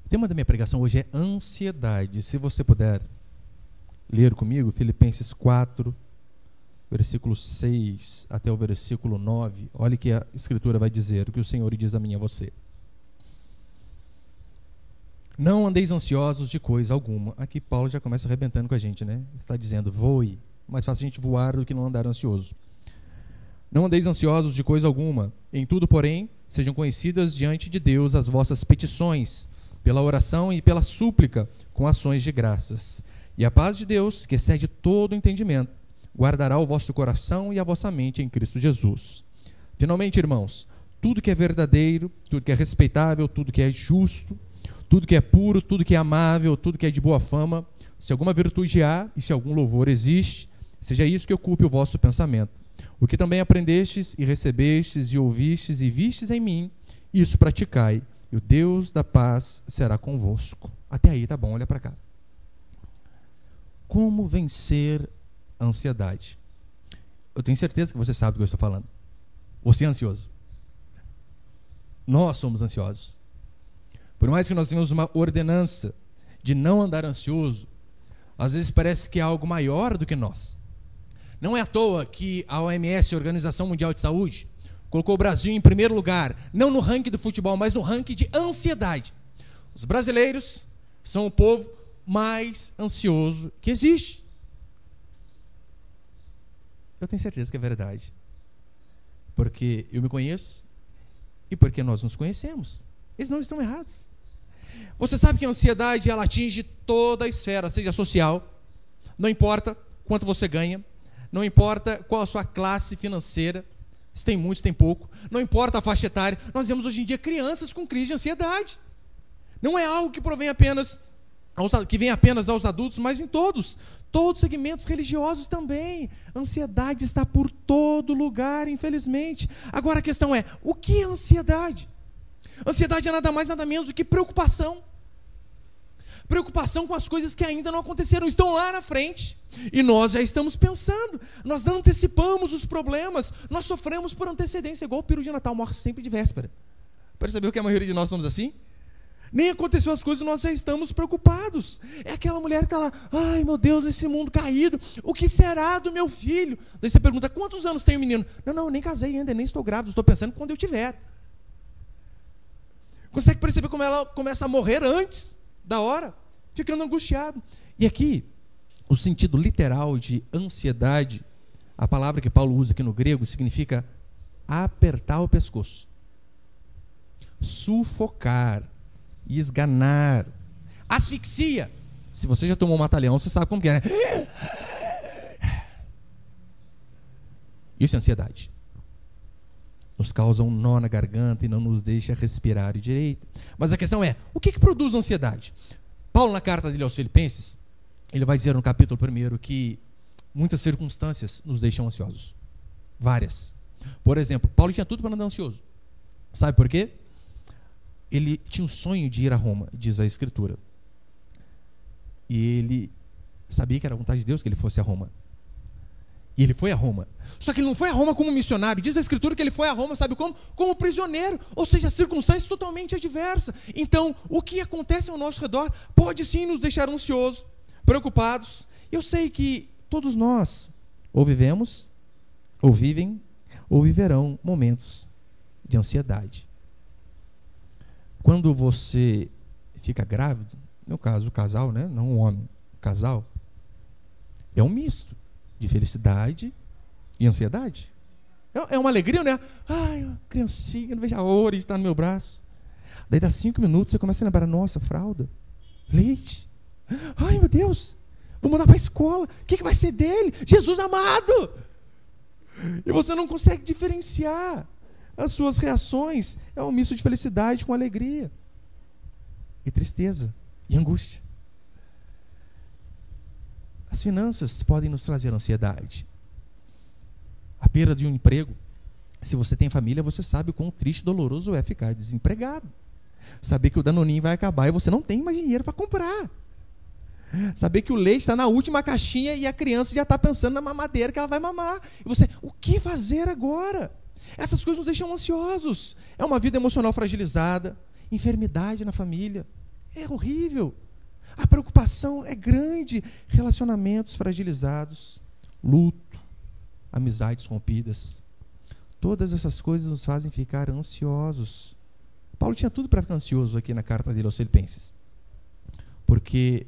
O tema da minha pregação hoje é ansiedade. Se você puder ler comigo, Filipenses 4, versículo 6 até o versículo 9. Olha o que a Escritura vai dizer, o que o Senhor diz a mim e a você. Não andeis ansiosos de coisa alguma. Aqui Paulo já começa arrebentando com a gente, né? Está dizendo, voe. Mais fácil a gente voar do que não andar ansioso. Não andeis ansiosos de coisa alguma. Em tudo, porém, sejam conhecidas diante de Deus as vossas petições, pela oração e pela súplica, com ações de graças. E a paz de Deus, que excede todo entendimento, guardará o vosso coração e a vossa mente em Cristo Jesus. Finalmente, irmãos, tudo que é verdadeiro, tudo que é respeitável, tudo que é justo, tudo que é puro, tudo que é amável, tudo que é de boa fama, se alguma virtude há e se algum louvor existe, seja isso que ocupe o vosso pensamento. O que também aprendestes e recebestes e ouvistes e vistes em mim, isso praticai, e o Deus da paz será convosco. Até aí, tá bom, olha para cá. Como vencer a ansiedade? Eu tenho certeza que você sabe do que eu estou falando. Você é ansioso. Nós somos ansiosos. Por mais que nós tenhamos uma ordenança de não andar ansioso, às vezes parece que é algo maior do que nós. Não é à toa que a OMS, a Organização Mundial de Saúde, colocou o Brasil em primeiro lugar, não no ranking do futebol, mas no ranking de ansiedade. Os brasileiros são o povo mais ansioso que existe. Eu tenho certeza que é verdade. Porque eu me conheço e porque nós nos conhecemos. Eles não estão errados. Você sabe que a ansiedade ela atinge toda a esfera, seja social, não importa quanto você ganha, não importa qual a sua classe financeira, se tem muito, se tem pouco, não importa a faixa etária. Nós vemos hoje em dia crianças com crise de ansiedade. Não é algo que vem apenas aos adultos, mas em todos os segmentos religiosos também. A ansiedade está por todo lugar, infelizmente. Agora a questão é, o que é ansiedade? Ansiedade é nada mais, nada menos do que preocupação. Preocupação com as coisas que ainda não aconteceram, estão lá na frente. E nós já estamos pensando, nós não antecipamos os problemas, nós sofremos por antecedência, igual o peru de Natal, morre sempre de véspera. Percebeu que a maioria de nós somos assim? Nem aconteceu as coisas e nós já estamos preocupados. É aquela mulher que está lá, ai meu Deus, esse mundo caído, o que será do meu filho? Daí você pergunta, quantos anos tem o menino? Não, nem casei ainda, nem estou grávida, estou pensando quando eu tiver. Consegue perceber como ela começa a morrer antes da hora, ficando angustiado. E aqui, o sentido literal de ansiedade, a palavra que Paulo usa aqui no grego, significa apertar o pescoço, sufocar, esganar, asfixia. Se você já tomou um mata-leão, você sabe como que é, né? Isso é ansiedade. Nos causa um nó na garganta e não nos deixa respirar direito. Mas a questão é, o que produz ansiedade? Paulo, na carta dele aos Filipenses, ele vai dizer no capítulo 1 que muitas circunstâncias nos deixam ansiosos. Várias. Por exemplo, Paulo tinha tudo para andar ansioso. Sabe por quê? Ele tinha um sonho de ir a Roma, diz a Escritura. E ele sabia que era a vontade de Deus que ele fosse a Roma. E ele foi a Roma. Só que ele não foi a Roma como missionário. Diz a Escritura que ele foi a Roma, sabe como? Como prisioneiro. Ou seja, circunstâncias totalmente adversas. Então, o que acontece ao nosso redor pode sim nos deixar ansiosos, preocupados. Eu sei que todos nós ou vivemos, ou vivem, ou viverão momentos de ansiedade. Quando você fica grávido, no meu caso, o casal, né? Não o homem, o casal, é um misto de felicidade e ansiedade. É uma alegria, né? Ai, uma criancinha, não vejo a hora de estar no meu braço. Daí dá 5 minutos, você começa a lembrar, nossa, fralda, leite. Ai, meu Deus, vou mandar para a escola. O que vai ser dele? Jesus amado! E você não consegue diferenciar as suas reações. É um misto de felicidade com alegria. E tristeza, e angústia. As finanças podem nos trazer ansiedade. A perda de um emprego. Se você tem família, você sabe o quão triste e doloroso é ficar desempregado. Saber que o Danoninho vai acabar e você não tem mais dinheiro para comprar. Saber que o leite está na última caixinha e a criança já está pensando na mamadeira que ela vai mamar. E você, o que fazer agora? Essas coisas nos deixam ansiosos. É uma vida emocional fragilizada, enfermidade na família, É horrível. A preocupação é grande. Relacionamentos fragilizados, luto, amizades rompidas. Todas essas coisas nos fazem ficar ansiosos. Paulo tinha tudo para ficar ansioso aqui na carta dele aos Filipenses. Porque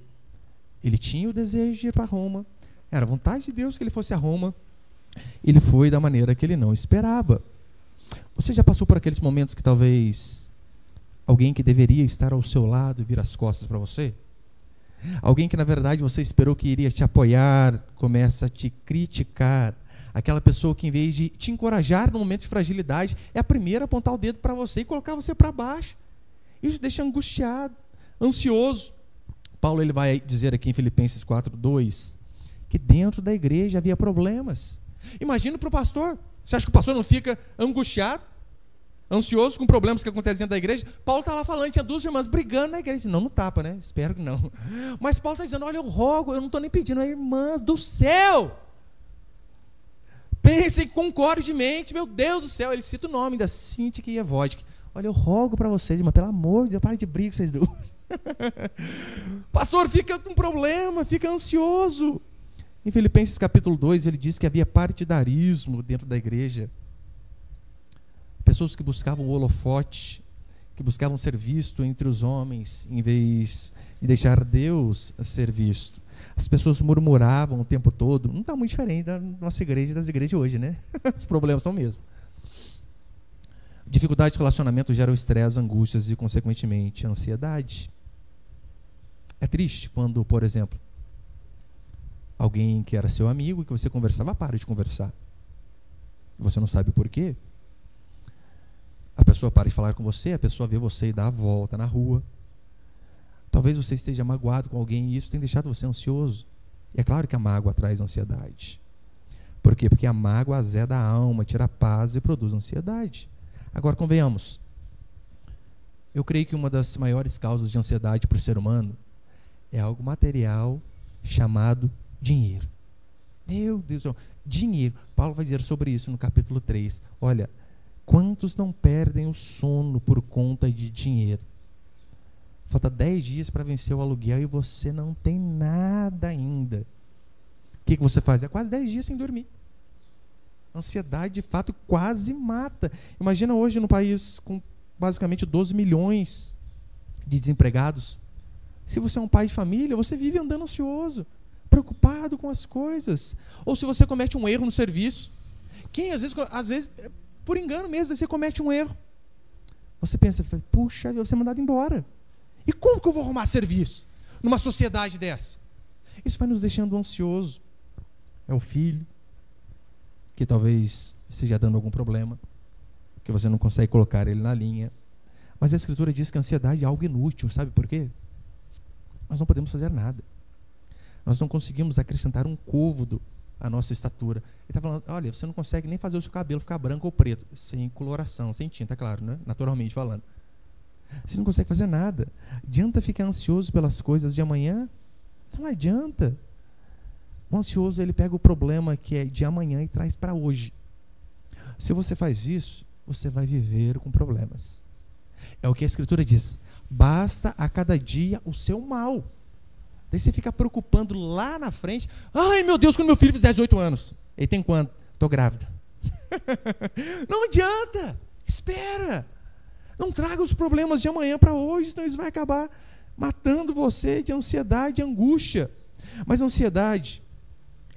ele tinha o desejo de ir para Roma. Era a vontade de Deus que ele fosse a Roma. Ele foi da maneira que ele não esperava. Você já passou por aqueles momentos que talvez alguém que deveria estar ao seu lado vira as costas para você? Alguém que na verdade você esperou que iria te apoiar, começa a te criticar. Aquela pessoa que em vez de te encorajar no momento de fragilidade, é a primeira a apontar o dedo para você e colocar você para baixo. Isso deixa angustiado, ansioso. Paulo ele vai dizer aqui em Filipenses 4:2 que dentro da igreja havia problemas. Imagina para o pastor. Você acha que o pastor não fica angustiado, ansioso com problemas que acontecem dentro da igreja? Paulo está lá falando, tinha duas irmãs brigando na igreja. Não tapa, né? Espero que não. Mas Paulo está dizendo, olha, eu rogo, eu não estou nem pedindo, irmãs do céu, pensem concordemente, meu Deus do céu. Ele cita o nome da Cíntia e Vodka. Olha, eu rogo para vocês, irmã, pelo amor de Deus, para de briga vocês duas. Pastor fica com problema, fica ansioso. Em Filipenses capítulo 2, ele diz que havia partidarismo dentro da igreja. Pessoas que buscavam o holofote, que buscavam ser visto entre os homens, em vez de deixar Deus ser visto. As pessoas murmuravam o tempo todo. Não está muito diferente da nossa igreja e das igrejas de hoje, né? Os problemas são o mesmo. Dificuldade de relacionamento gera estresse, angústias e, consequentemente, ansiedade. É triste quando, por exemplo, alguém que era seu amigo, que você conversava, para de conversar. Você não sabe por quê. A pessoa para de falar com você, a pessoa vê você e dá a volta na rua. Talvez você esteja magoado com alguém e isso tem deixado você ansioso. E é claro que a mágoa traz ansiedade. Por quê? Porque a mágoa azeda a alma, tira a paz e produz ansiedade. Agora, convenhamos. Eu creio que uma das maiores causas de ansiedade para o ser humano é algo material chamado dinheiro. Meu Deus do céu, dinheiro. Paulo vai dizer sobre isso no capítulo 3. Olha, quantos não perdem o sono por conta de dinheiro? Falta 10 dias para vencer o aluguel e você não tem nada ainda. O que você faz? É quase 10 dias sem dormir. Ansiedade, de fato, quase mata. Imagina hoje no país com basicamente 12 milhões de desempregados. Se você é um pai de família, você vive andando ansioso, preocupado com as coisas. Ou se você comete um erro no serviço. Quem, às vezes, por engano mesmo, você comete um erro. Você pensa, puxa, eu vou ser mandado embora. E como que eu vou arrumar serviço numa sociedade dessa? Isso vai nos deixando ansioso. É o filho que talvez esteja dando algum problema, que você não consegue colocar ele na linha. Mas a Escritura diz que a ansiedade é algo inútil. Sabe por quê? Nós não podemos fazer nada. Nós não conseguimos acrescentar um côvado à nossa estatura. Ele está falando, olha, você não consegue nem fazer o seu cabelo ficar branco ou preto, sem coloração, sem tinta, claro, né? Naturalmente falando. Você não consegue fazer nada. Adianta ficar ansioso pelas coisas de amanhã? Não adianta. O ansioso, ele pega o problema que é de amanhã e traz para hoje. Se você faz isso, você vai viver com problemas. É o que a Escritura diz. Basta a cada dia o seu mal. Daí você fica preocupando lá na frente. Ai, meu Deus, quando meu filho fizer 18 anos. Ele tem quanto? Estou grávida. Não adianta. Espera. Não traga os problemas de amanhã para hoje, senão isso vai acabar matando você de ansiedade e angústia. Mas a ansiedade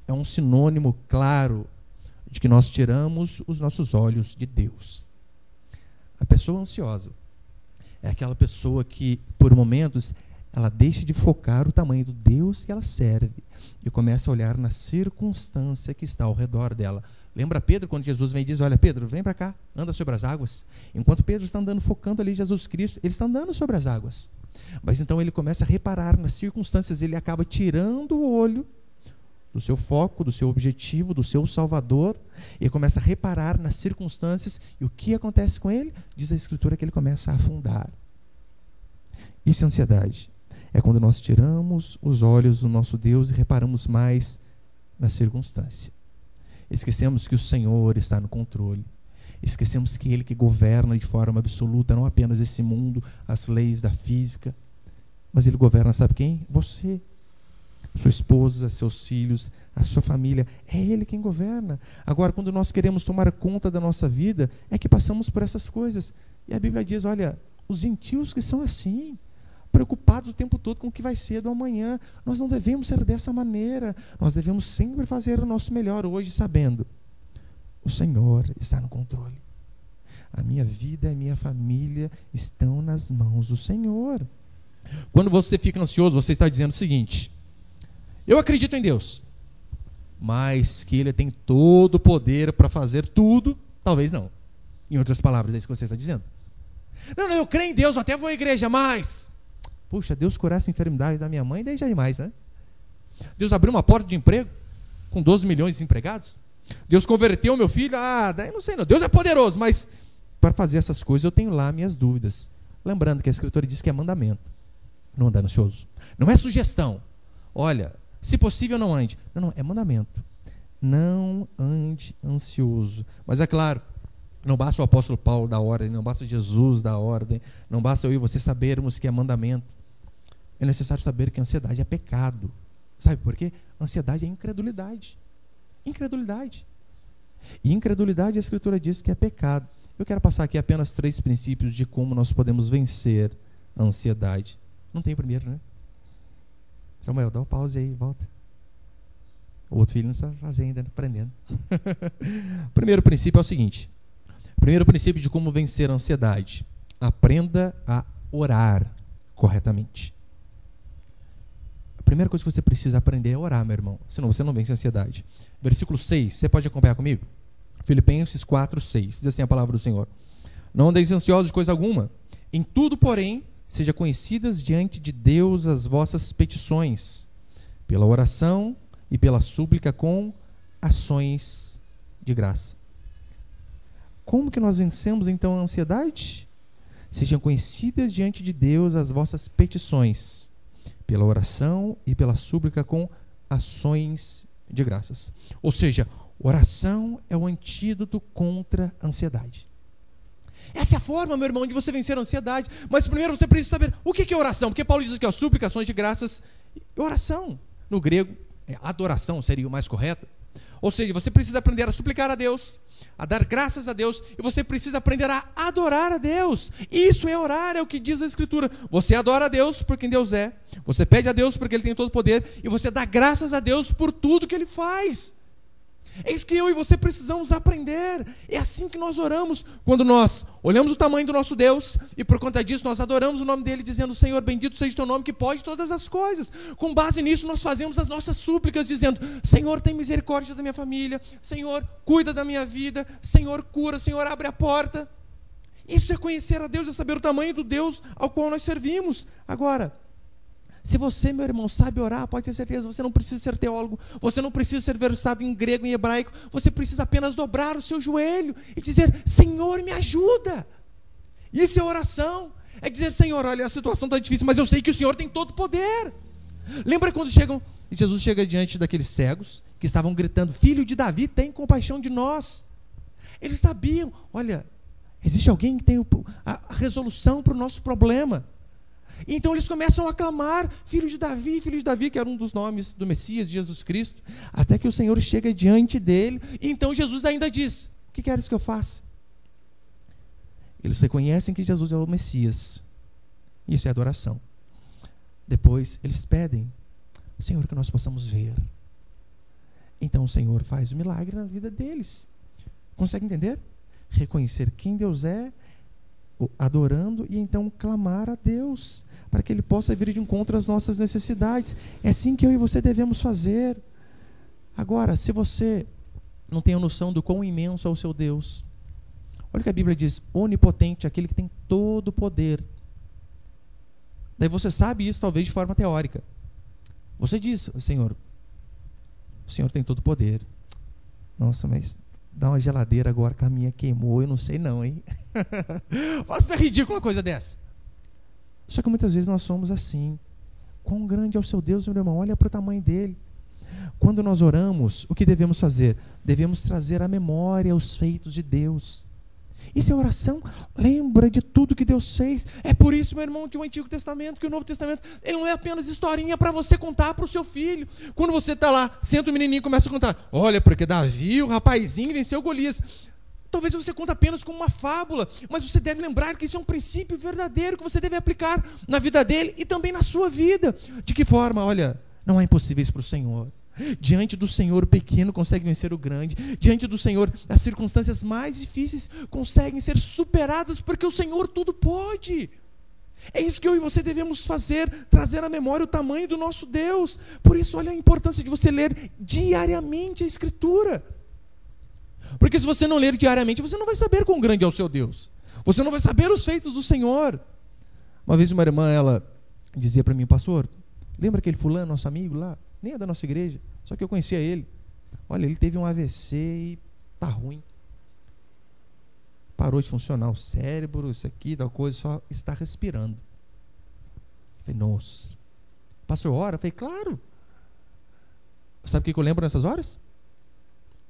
é um sinônimo claro de que nós tiramos os nossos olhos de Deus. A pessoa ansiosa é aquela pessoa que, por momentos, ela deixa de focar o tamanho do Deus que ela serve e começa a olhar na circunstância que está ao redor dela. Lembra Pedro, quando Jesus vem e diz, olha, Pedro, vem para cá, anda sobre as águas. Enquanto Pedro está andando, focando ali Jesus Cristo, ele está andando sobre as águas. Mas então ele começa a reparar nas circunstâncias, ele acaba tirando o olho do seu foco, do seu objetivo, do seu Salvador, e começa a reparar nas circunstâncias, e o que acontece com ele? Diz a Escritura que ele começa a afundar. Isso é ansiedade. É quando nós tiramos os olhos do nosso Deus e reparamos mais na circunstância. Esquecemos que o Senhor está no controle. Esquecemos que Ele que governa de forma absoluta, não apenas esse mundo, as leis da física, Mas Ele governa, sabe quem? Você, sua esposa, seus filhos, a sua família. É Ele quem governa. Agora, quando nós queremos tomar conta da nossa vida, é que passamos por essas coisas. E a Bíblia diz, olha, os gentios que são assim, preocupados o tempo todo com o que vai ser do amanhã. Nós não devemos ser dessa maneira. Nós devemos sempre fazer o nosso melhor hoje, sabendo, o Senhor está no controle. A minha vida e a minha família estão nas mãos do Senhor. Quando você fica ansioso, você está dizendo o seguinte: eu acredito em Deus, mas que Ele tem todo o poder para fazer tudo, talvez não. Em outras palavras, é isso que você está dizendo. Não, eu creio em Deus, até vou à igreja, mas... Puxa, Deus curar essa enfermidade da minha mãe, daí já é demais, né? Deus abriu uma porta de emprego com 12 milhões de empregados. Deus converteu meu filho, daí não sei não. Deus é poderoso, mas para fazer essas coisas eu tenho lá minhas dúvidas. Lembrando que a Escritura diz que é mandamento. Não andar ansioso. Não é sugestão. Olha, se possível não ande. Não, é mandamento. Não ande ansioso. Mas é claro, não basta o apóstolo Paulo dar ordem, não basta Jesus dar ordem, não basta eu e você sabermos que é mandamento. É necessário saber que a ansiedade é pecado. Sabe por quê? Ansiedade é incredulidade. Incredulidade. E incredulidade, a Escritura diz que é pecado. Eu quero passar aqui apenas 3 princípios de como nós podemos vencer a ansiedade. Não tem o primeiro, né? Samuel, dá uma pausa aí, volta. O outro filho não está fazendo ainda, aprendendo. O primeiro princípio é o seguinte. Primeiro princípio de como vencer a ansiedade. Aprenda a orar corretamente. A primeira coisa que você precisa aprender é orar, meu irmão. Senão você não vence a ansiedade. Versículo 6, você pode acompanhar comigo? Filipenses 4, 6. Diz assim a palavra do Senhor. Não andeis ansiosos de coisa alguma. Em tudo, porém, seja conhecidas diante de Deus as vossas petições, pela oração e pela súplica com ações de graça. Como que nós vencemos então a ansiedade? Sejam conhecidas diante de Deus as vossas petições, pela oração e pela súplica com ações de graças. Ou seja, oração é o antídoto contra a ansiedade. Essa é a forma, meu irmão, de você vencer a ansiedade. Mas primeiro você precisa saber o que é oração. Porque Paulo diz aqui, súplica, ações de graças. Oração, no grego, adoração seria o mais correto. Ou seja, você precisa aprender a suplicar a Deus, a dar graças a Deus, e você precisa aprender a adorar a Deus. Isso é orar, é o que diz a Escritura. Você adora a Deus por quem Deus é, você pede a Deus porque Ele tem todo o poder, e você dá graças a Deus por tudo que Ele faz. É isso que eu e você precisamos aprender. É assim que nós oramos, quando nós olhamos o tamanho do nosso Deus, e por conta disso nós adoramos o nome dEle, dizendo, Senhor, bendito seja o Teu nome, que pode todas as coisas. Com base nisso nós fazemos as nossas súplicas, dizendo, Senhor, tem misericórdia da minha família, Senhor, cuida da minha vida, Senhor, cura, Senhor, abre a porta. Isso é conhecer a Deus, é saber o tamanho do Deus ao qual nós servimos. Agora, se você, meu irmão, sabe orar, pode ter certeza, você não precisa ser teólogo, você não precisa ser versado em grego e em hebraico, você precisa apenas dobrar o seu joelho e dizer, Senhor, me ajuda. Isso é oração, é dizer, Senhor, olha, a situação está difícil, mas eu sei que o Senhor tem todo o poder. Lembra quando Jesus chega diante daqueles cegos, que estavam gritando, Filho de Davi, tem compaixão de nós. Eles sabiam, olha, existe alguém que tem a resolução para o nosso problema. Então eles começam a clamar, filho de Davi, que era um dos nomes do Messias, de Jesus Cristo, até que o Senhor chega diante dele, e então Jesus ainda diz, o que queres que eu faça? Eles reconhecem que Jesus é o Messias, isso é adoração. Depois eles pedem, Senhor, que nós possamos ver. Então o Senhor faz o milagre na vida deles. Consegue entender? Reconhecer quem Deus é, adorando e então clamar a Deus para que Ele possa vir de encontro às nossas necessidades. É assim que eu e você devemos fazer. Agora, se você não tem a noção do quão imenso é o seu Deus, olha o que a Bíblia diz, onipotente, aquele que tem todo o poder. Daí você sabe isso talvez de forma teórica. Você diz, Senhor, o Senhor tem todo o poder. Nossa, mas dá uma geladeira agora que a minha queimou, eu não sei não, hein? Você é ridículo uma coisa dessa. Só que muitas vezes nós somos assim. Quão grande é o seu Deus, meu irmão, olha para o tamanho dele. Quando nós oramos, o que devemos fazer? Devemos trazer à memória os feitos de Deus. Isso é oração. Lembra de tudo que Deus fez. É por isso, meu irmão, que o Antigo Testamento, que o Novo Testamento, ele não é apenas historinha para você contar para o seu filho. Quando você está lá, senta o menininho e começa a contar. Olha, porque Davi, o rapazinho, venceu Golias. Talvez você conte apenas como uma fábula, mas você deve lembrar que isso é um princípio verdadeiro que você deve aplicar na vida dele e também na sua vida. De que forma? Olha, não há impossíveis para o Senhor. Diante do Senhor, o pequeno consegue vencer o grande. Diante do Senhor, as circunstâncias mais difíceis conseguem ser superadas, porque o Senhor tudo pode. É isso que eu e você devemos fazer, trazer à memória o tamanho do nosso Deus. Por isso, olha a importância de você ler diariamente a Escritura. Porque se você não ler diariamente, você não vai saber quão grande é o seu Deus. Você não vai saber os feitos do Senhor. Uma vez uma irmã, ela dizia para mim: pastor, lembra aquele fulano, nosso amigo lá? Nem é da nossa igreja, só que eu conhecia ele. Olha, ele teve um AVC e tá ruim. Parou de funcionar o cérebro, isso aqui, tal coisa, só está respirando. Eu falei, nossa. Pastor, ora? Eu falei, claro. Sabe o que eu lembro nessas horas?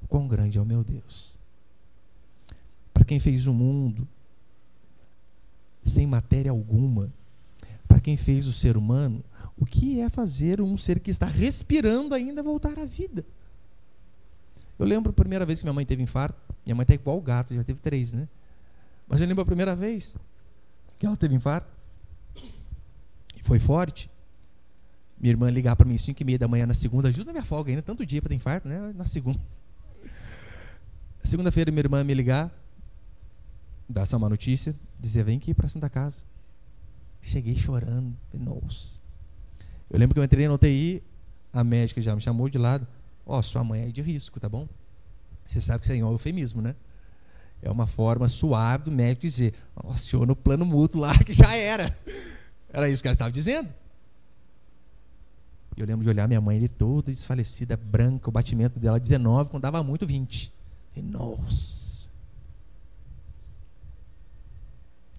O quão grande é o meu Deus. Para quem fez o mundo sem matéria alguma, para quem fez o ser humano, o que é fazer um ser que está respirando ainda voltar à vida? Eu lembro a primeira vez que minha mãe teve infarto. Minha mãe está igual o gato, já teve 3, né? Mas eu lembro a primeira vez que ela teve infarto. E foi forte. Minha irmã ligar para mim às 5h30 da manhã na segunda, justo na minha folga ainda, tanto dia para ter infarto, né? Na segunda. Segunda-feira minha irmã me ligar, dar essa má notícia, dizer, vem aqui para a Santa Casa. Cheguei chorando. Nossa. Eu lembro que eu entrei na UTI, a médica já me chamou de lado. Ó, sua mãe é de risco, tá bom? Você sabe que isso aí é um eufemismo, né? É uma forma suave do médico dizer, aciona o plano mútuo lá, que já era. Era isso que ela estava dizendo. Eu lembro de olhar minha mãe, ele toda desfalecida, branca, o batimento dela 19, quando dava muito 20. E, nossa.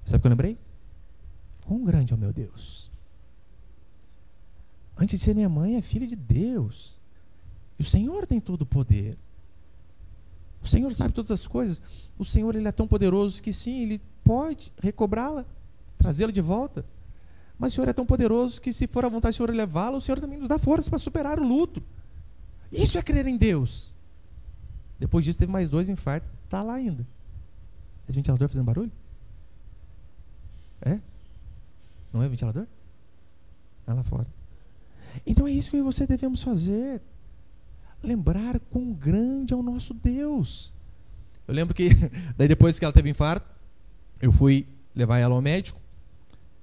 Sabe o que eu lembrei? Quão grande é o meu Deus. Antes de ser minha mãe, é filha de Deus. E o Senhor tem todo o poder. O Senhor sabe todas as coisas. O Senhor, ele é tão poderoso que sim, ele pode recobrá-la, trazê-la de volta. Mas o Senhor é tão poderoso que, se for a vontade do Senhor levá-la, o Senhor também nos dá força para superar o luto. Isso é crer em Deus. Depois disso, teve mais 2 infartos. Está lá ainda. Esse ventilador fazendo barulho? É? Não é ventilador? É lá fora. Então é isso que eu e você devemos fazer. Lembrar quão grande é o nosso Deus. Eu lembro que, daí depois que ela teve infarto, eu fui levar ela ao médico.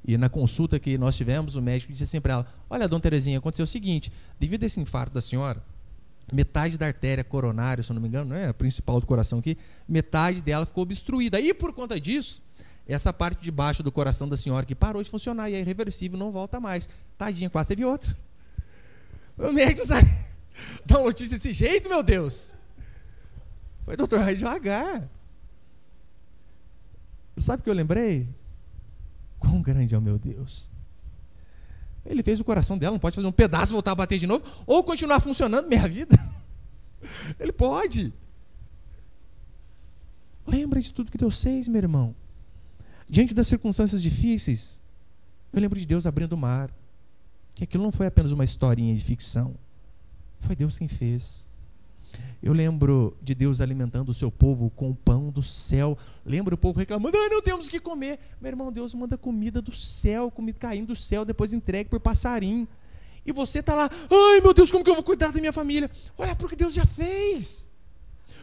E na consulta que nós tivemos, o médico disse assim para ela: olha, dona Terezinha, aconteceu o seguinte, devido a esse infarto da senhora, metade da artéria coronária, se eu não me engano, não é a principal do coração aqui, metade dela ficou obstruída. E por conta disso, essa parte de baixo do coração da senhora que parou de funcionar e é irreversível, não volta mais. Tadinha, quase teve outra. O médico sabe, dá uma notícia desse jeito, meu Deus. Foi, doutor, vai devagar. Sabe o que eu lembrei? Quão grande é o meu Deus. Ele fez o coração dela, não pode fazer um pedaço e voltar a bater de novo, ou continuar funcionando minha vida. Ele pode. Lembra de tudo que Deus fez, meu irmão. Diante das circunstâncias difíceis, eu lembro de Deus abrindo o mar. Que aquilo não foi apenas uma historinha de ficção. Foi Deus quem fez. Eu lembro de Deus alimentando o seu povo com o pão do céu. Lembro o povo reclamando, não temos o que comer. Meu irmão, Deus manda comida do céu, comida caindo do céu, depois entregue por passarinho. E você está lá, ai meu Deus, como que eu vou cuidar da minha família? Olha para o que Deus já fez.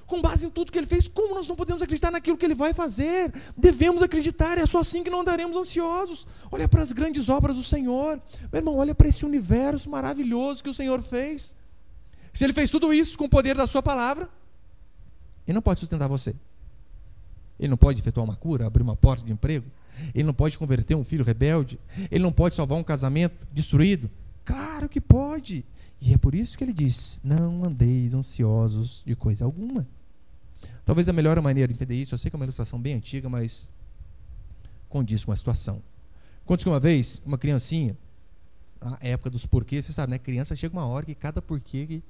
Com base em tudo que Ele fez, como nós não podemos acreditar naquilo que Ele vai fazer? Devemos acreditar, é só assim que não andaremos ansiosos. Olha para as grandes obras do Senhor. Meu irmão, olha para esse universo maravilhoso que o Senhor fez. Se Ele fez tudo isso com o poder da sua palavra, Ele não pode sustentar você. Ele não pode efetuar uma cura, abrir uma porta de emprego. Ele não pode converter um filho rebelde. Ele não pode salvar um casamento destruído. Claro que pode. E é por isso que Ele diz, não andeis ansiosos de coisa alguma. Talvez a melhor maneira de entender isso, eu sei que é uma ilustração bem antiga, mas condiz com a situação. Conta que uma vez, uma criancinha, na época dos porquês, você sabe, né? Criança chega uma hora que cada porquê que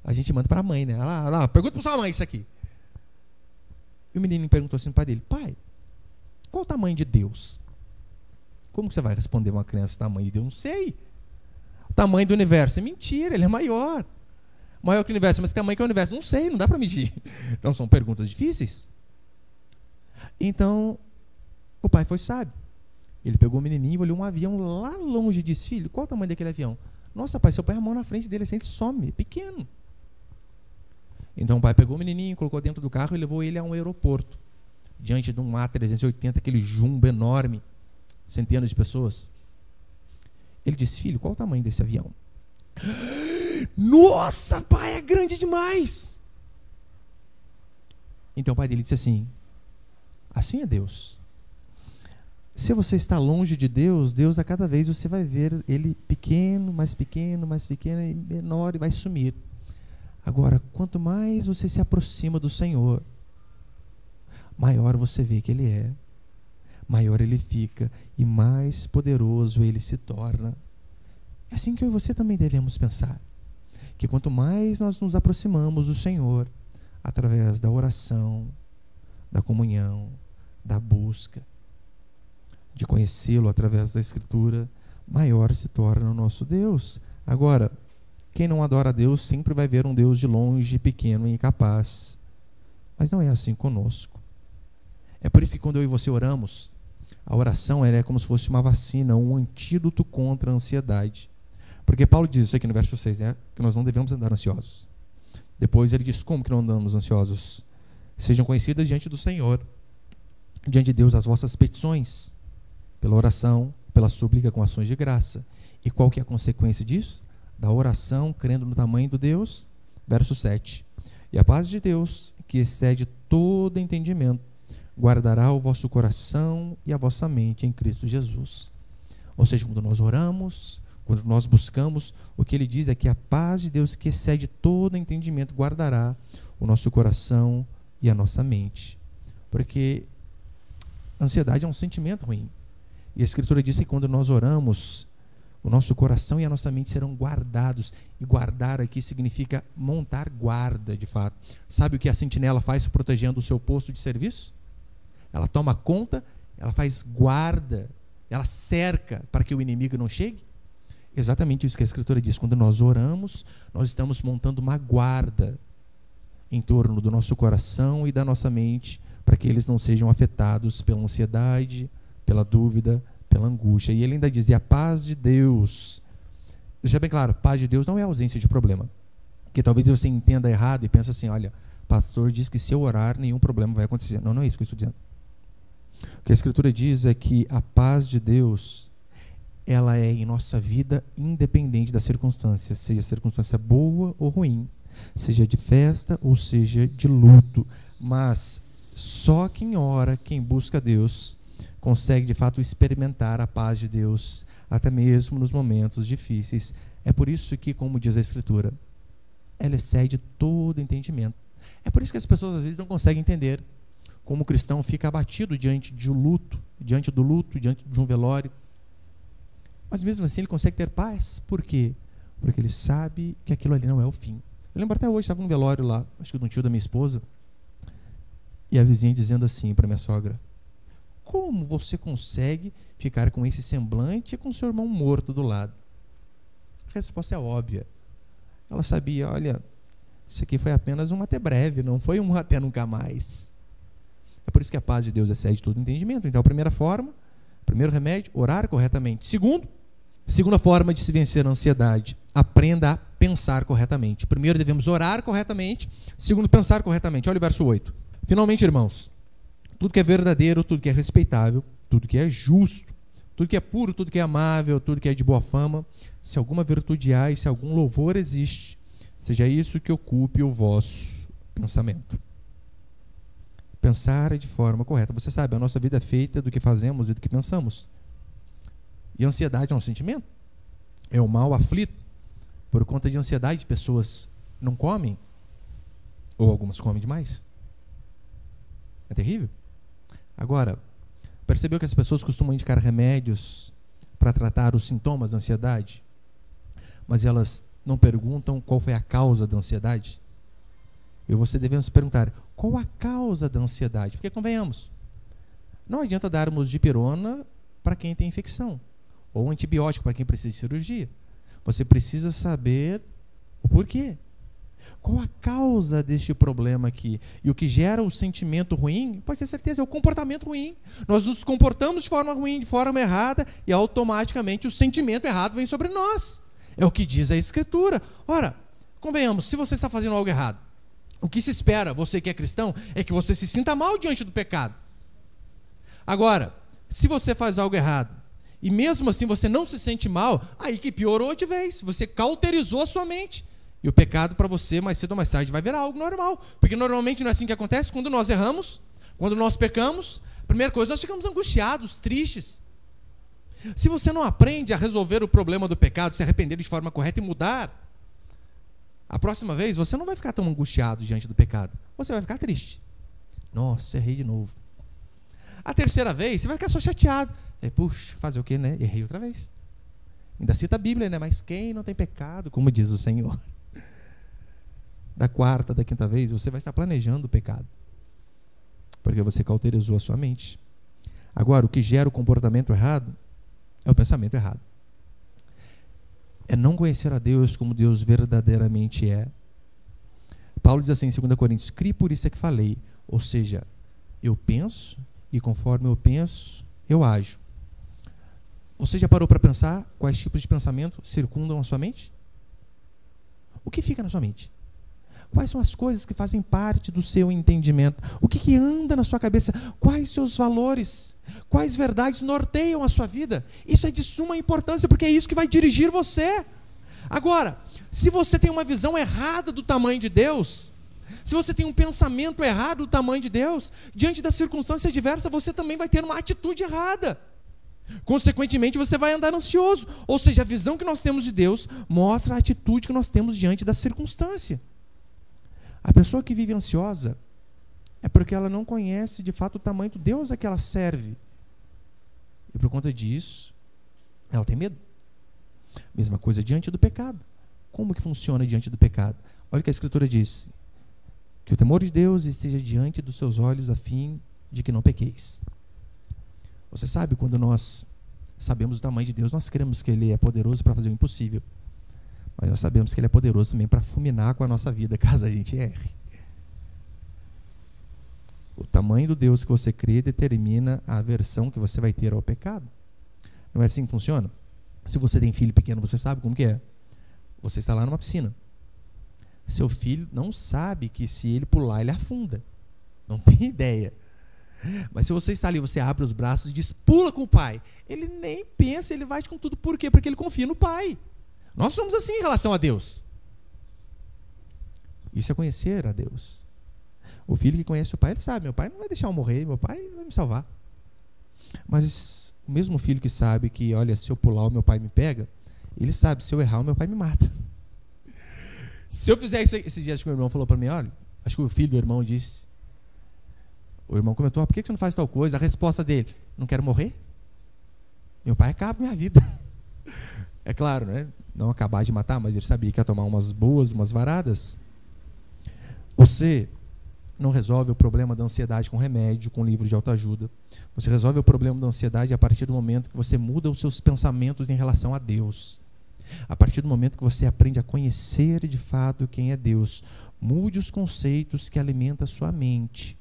a gente manda para a mãe, né? Lá, pergunta para sua mãe isso aqui. E o menininho perguntou assim para o pai dele: pai, qual o tamanho de Deus? Como que você vai responder uma criança o tamanho de Deus? Não sei. O tamanho do universo é mentira, ele é maior. Maior que o universo, mas que tamanho que é o universo? Não sei, não dá para medir. Então são perguntas difíceis. Então, o pai foi sábio. Ele pegou o menininho, olhou um avião lá longe e disse: filho, qual o tamanho daquele avião? Nossa, pai, seu pai a mão na frente dele, assim, ele some, é pequeno. Então o pai pegou o menininho, colocou dentro do carro e levou ele a um aeroporto, diante de um A380, aquele jumbo enorme, centenas de pessoas. Ele disse: filho, qual o tamanho desse avião? Nossa, pai, é grande demais. Então o pai dele disse assim: assim é Deus. Se você está longe de Deus, Deus a cada vez você vai ver ele pequeno, mais pequeno, e menor, e vai sumir. Agora, quanto mais você se aproxima do Senhor, maior você vê que ele é, maior ele fica e mais poderoso ele se torna. É assim que eu e você também devemos pensar, que quanto mais nós nos aproximamos do Senhor, através da oração, da comunhão, da busca, de conhecê-lo através da Escritura, maior se torna o nosso Deus. Agora, quem não adora a Deus sempre vai ver um Deus de longe, pequeno e incapaz. Mas não é assim conosco. É por isso que quando eu e você oramos, a oração ela é como se fosse uma vacina, um antídoto contra a ansiedade. Porque Paulo diz isso aqui no verso 6, né? Que nós não devemos andar ansiosos. Depois ele diz: como que não andamos ansiosos? Sejam conhecidas diante do Senhor, diante de Deus, as vossas petições, pela oração, pela súplica com ações de graça. E qual que é a consequência disso? Da oração, crendo no tamanho do Deus. Verso 7. E a paz de Deus, que excede todo entendimento, guardará o vosso coração e a vossa mente em Cristo Jesus. Ou seja, quando nós oramos, quando nós buscamos, o que ele diz é que a paz de Deus, que excede todo entendimento, guardará o nosso coração e a nossa mente. Porque a ansiedade é um sentimento ruim. E a Escritura diz que quando nós oramos, o nosso coração e a nossa mente serão guardados. E guardar aqui significa montar guarda, de fato. Sabe o que a sentinela faz protegendo o seu posto de serviço? Ela toma conta, ela faz guarda, ela cerca para que o inimigo não chegue. Exatamente isso que a Escritura diz. Quando nós oramos, nós estamos montando uma guarda em torno do nosso coração e da nossa mente, para que eles não sejam afetados pela ansiedade, pela dúvida, pela angústia. E ele ainda dizia: a paz de Deus. Deixa bem claro, paz de Deus não é ausência de problema. Porque talvez você entenda errado e pense assim: olha, pastor diz que se eu orar, nenhum problema vai acontecer. Não, não é isso que eu estou dizendo. O que a Escritura diz é que a paz de Deus, ela é em nossa vida independente das circunstâncias, seja circunstância boa ou ruim, seja de festa ou seja de luto. Mas só quem ora, quem busca Deus, consegue de fato experimentar a paz de Deus, até mesmo nos momentos difíceis. É por isso que, como diz a Escritura, ela excede todo entendimento. É por isso que as pessoas às vezes não conseguem entender como o cristão fica abatido diante do luto, diante de um velório. Mas mesmo assim ele consegue ter paz. Por quê? Porque ele sabe que aquilo ali não é o fim. Eu lembro até hoje, estava num velório lá, acho que de um tio da minha esposa, e a vizinha dizendo assim para minha sogra: como você consegue ficar com esse semblante e com seu irmão morto do lado? A resposta é óbvia. Ela sabia: olha, isso aqui foi apenas um até breve, não foi um até nunca mais. É por isso que a paz de Deus excede todo entendimento. Então, a primeira forma, primeiro remédio, orar corretamente. Segunda forma de se vencer a ansiedade: aprenda a pensar corretamente. Primeiro, devemos orar corretamente. Segundo, pensar corretamente. Olha o verso 8. Finalmente, irmãos, tudo que é verdadeiro, tudo que é respeitável, tudo que é justo, tudo que é puro, tudo que é amável, tudo que é de boa fama, se alguma virtude há e se algum louvor existe, seja isso que ocupe o vosso pensamento. Pensar de forma correta. Você sabe, a nossa vida é feita do que fazemos e do que pensamos. E a ansiedade é um sentimento. É o mal aflito. Por conta de ansiedade, pessoas não comem, ou algumas comem demais. É terrível. Agora, percebeu que as pessoas costumam indicar remédios para tratar os sintomas da ansiedade, mas elas não perguntam qual foi a causa da ansiedade? E você devemos perguntar: Qual a causa da ansiedade? Porque, convenhamos, não adianta darmos dipirona para quem tem infecção, ou antibiótico para quem precisa de cirurgia. Você precisa saber o porquê. Qual a causa deste problema aqui? E o que gera o sentimento ruim, pode ter certeza, é o comportamento ruim. Nós nos comportamos de forma ruim, de forma errada, e automaticamente o sentimento errado vem sobre nós. É o que diz a Escritura. Ora, convenhamos, se você está fazendo algo errado, o que se espera, você que é cristão, é que você se sinta mal diante do pecado. Agora, se você faz algo errado, e mesmo assim você não se sente mal, aí que piorou de vez, você cauterizou a sua mente. E o pecado para você, mais cedo ou mais tarde, vai virar algo normal. Porque normalmente não é assim que acontece. Quando nós erramos, quando nós pecamos, a primeira coisa, nós ficamos angustiados, tristes. Se você não aprende a resolver o problema do pecado, se arrepender de forma correta e mudar, a próxima vez você não vai ficar tão angustiado diante do pecado. Você vai ficar triste. Nossa, errei de novo. A terceira vez, você vai ficar só chateado. Puxa, fazer o quê, né? Errei outra vez. Ainda cita a Bíblia, né? Mas quem não tem pecado, como diz o Senhor. Da quarta, da quinta vez, você vai estar planejando o pecado. Porque você cauterizou a sua mente. Agora, o que gera o comportamento errado é o pensamento errado. É não conhecer a Deus como Deus verdadeiramente é. Paulo diz assim em 2 Coríntios, criei por isso é que falei. Ou seja, eu penso e conforme eu penso, eu ajo. Você já parou para pensar quais tipos de pensamento circundam a sua mente? O que fica na sua mente? Quais são as coisas que fazem parte do seu entendimento? O que anda na sua cabeça? Quais seus valores? Quais verdades norteiam a sua vida? Isso é de suma importância, porque é isso que vai dirigir você. Agora, se você tem uma visão errada do tamanho de Deus, se você tem um pensamento errado do tamanho de Deus, diante da circunstância adversa, você também vai ter uma atitude errada. Consequentemente, você vai andar ansioso. Ou seja, a visão que nós temos de Deus mostra a atitude que nós temos diante da circunstância. A pessoa que vive ansiosa é porque ela não conhece de fato o tamanho do Deus a que ela serve. E por conta disso, ela tem medo. Mesma coisa diante do pecado. Como que funciona diante do pecado? Olha o que a Escritura diz. Que o temor de Deus esteja diante dos seus olhos a fim de que não pequeis. Você sabe, quando nós sabemos o tamanho de Deus, nós cremos que Ele é poderoso para fazer o impossível. Mas nós sabemos que Ele é poderoso também para fulminar com a nossa vida, caso a gente erre. O tamanho do Deus que você crê determina a aversão que você vai ter ao pecado. Não é assim que funciona? Se você tem filho pequeno, você sabe como que é. Você está lá numa piscina. Seu filho não sabe que se ele pular, ele afunda. Não tem ideia. Mas se você está ali, você abre os braços e diz, pula com o pai. Ele nem pensa, ele vai com tudo. Por quê? Porque ele confia no pai. Nós somos assim em relação a Deus. Isso é conhecer a Deus. O filho que conhece o pai, ele sabe, meu pai não vai deixar eu morrer, meu pai vai me salvar. Mas o mesmo filho que sabe que, olha, se eu pular o meu pai me pega, ele sabe, se eu errar o meu pai me mata. Se eu fizer isso, esses dias que o meu irmão falou para mim, olha, acho que o filho do irmão disse, o irmão comentou, por que você não faz tal coisa? A resposta dele, não quero morrer? Meu pai acaba com minha vida. É claro, né? Não acabar de matar, mas ele sabia que ia tomar umas boas, umas varadas. Você não resolve o problema da ansiedade com remédio, com livro de autoajuda. Você resolve o problema da ansiedade a partir do momento que você muda os seus pensamentos em relação a Deus. A partir do momento que você aprende a conhecer de fato quem é Deus. Mude os conceitos que alimentam a sua mente.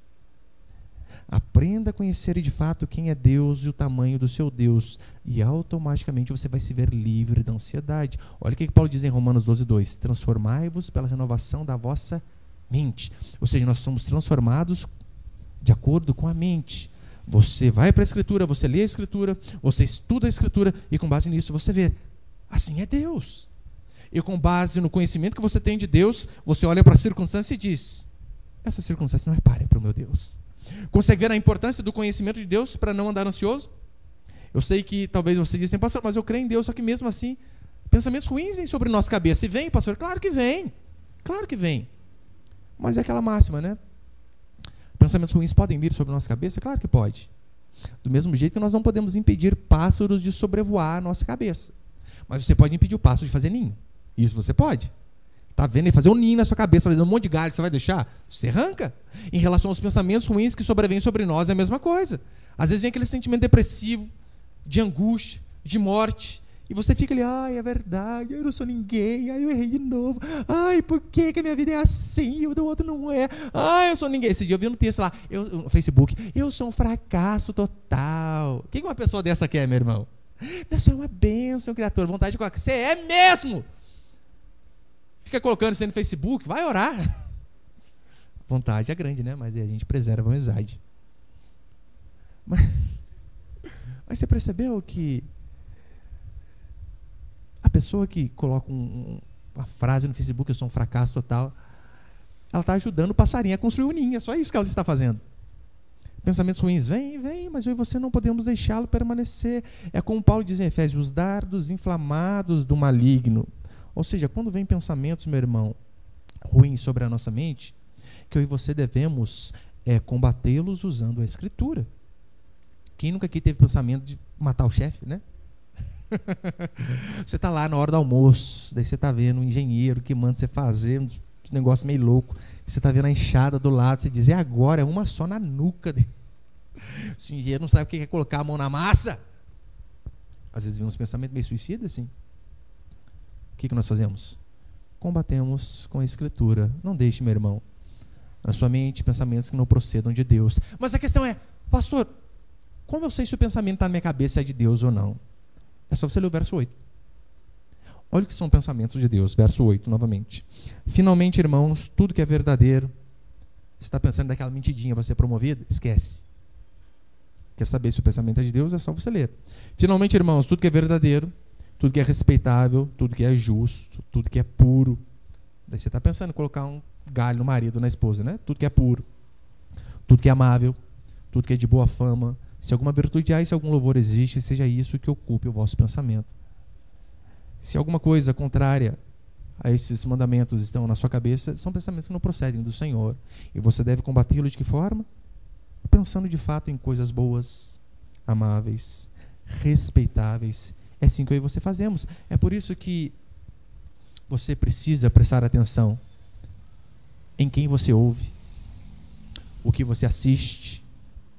Aprenda a conhecer de fato quem é Deus e o tamanho do seu Deus. E automaticamente você vai se ver livre da ansiedade. Olha o que Paulo diz em Romanos 12:2. Transformai-vos pela renovação da vossa mente. Ou seja, nós somos transformados de acordo com a mente. Você vai para a Escritura, você lê a Escritura, você estuda a Escritura e com base nisso você vê. Assim é Deus. E com base no conhecimento que você tem de Deus, você olha para a circunstância e diz, essa circunstância não é páreo para o meu Deus. Consegue ver a importância do conhecimento de Deus para não andar ansioso? Eu sei que talvez você diga assim, pastor, mas eu creio em Deus, só que mesmo assim, pensamentos ruins vêm sobre nossa cabeça. E vem, pastor? Claro que vem. Claro que vem. Mas é aquela máxima, né? Pensamentos ruins podem vir sobre nossa cabeça? Claro que pode. Do mesmo jeito que nós não podemos impedir pássaros de sobrevoar a nossa cabeça. Mas você pode impedir o pássaro de fazer ninho. Isso você pode. Tá vendo ele fazer um ninho na sua cabeça, dando um monte de galho, você vai deixar? Você arranca. Em relação aos pensamentos ruins que sobrevêm sobre nós, é a mesma coisa. Às vezes vem aquele sentimento depressivo, de angústia, de morte, e você fica ali, ai, é verdade, eu não sou ninguém, ai, eu errei de novo, ai, por que que a minha vida é assim, o do outro não é, ai, eu sou ninguém. Esse dia eu vi um texto lá, no Facebook, eu sou um fracasso total. O que uma pessoa dessa quer, meu irmão? Você é uma bênção, criatura, vontade de colocar, você é mesmo. Fica colocando isso aí no Facebook, vai orar. Vontade é grande, né? Mas a gente preserva a amizade. Mas você percebeu que a pessoa que coloca uma frase no Facebook, eu sou um fracasso total, ela está ajudando o passarinho a construir um ninho, é só isso que ela está fazendo. Pensamentos ruins, vem, mas eu e você não podemos deixá-lo permanecer. É como Paulo diz em Efésios, os dardos inflamados do maligno. Ou seja, quando vem pensamentos, meu irmão, ruins sobre a nossa mente, que eu e você devemos combatê-los usando a Escritura. Quem nunca aqui teve pensamento de matar o chefe, né? Você está lá na hora do almoço, daí você está vendo um engenheiro que manda você fazer uns negócios meio louco, você está vendo a enxada do lado, você diz, é agora, é uma só na nuca. O engenheiro não sabe o que é colocar a mão na massa. Às vezes vem uns pensamentos meio suicidas, assim. O que nós fazemos? Combatemos com a Escritura. Não deixe, meu irmão, na sua mente pensamentos que não procedam de Deus. Mas a questão é, pastor, como eu sei se o pensamento está na minha cabeça é de Deus ou não? É só você ler o verso 8. Olha o que são pensamentos de Deus. Verso 8, novamente. Finalmente, irmãos, tudo que é verdadeiro. Você está pensando daquela mentidinha para ser promovido? Esquece. Quer saber se o pensamento é de Deus? É só você ler. Finalmente, irmãos, tudo que é verdadeiro, tudo que é respeitável, tudo que é justo, tudo que é puro. Daí você está pensando em colocar um galho no marido, na esposa, né? Tudo que é puro, tudo que é amável, tudo que é de boa fama. Se alguma virtude há e se algum louvor existe, seja isso que ocupe o vosso pensamento. Se alguma coisa contrária a esses mandamentos estão na sua cabeça, são pensamentos que não procedem do Senhor. E você deve combatê-los de que forma? Pensando de fato em coisas boas, amáveis, respeitáveis. É assim que eu e você fazemos. É por isso que você precisa prestar atenção em quem você ouve, o que você assiste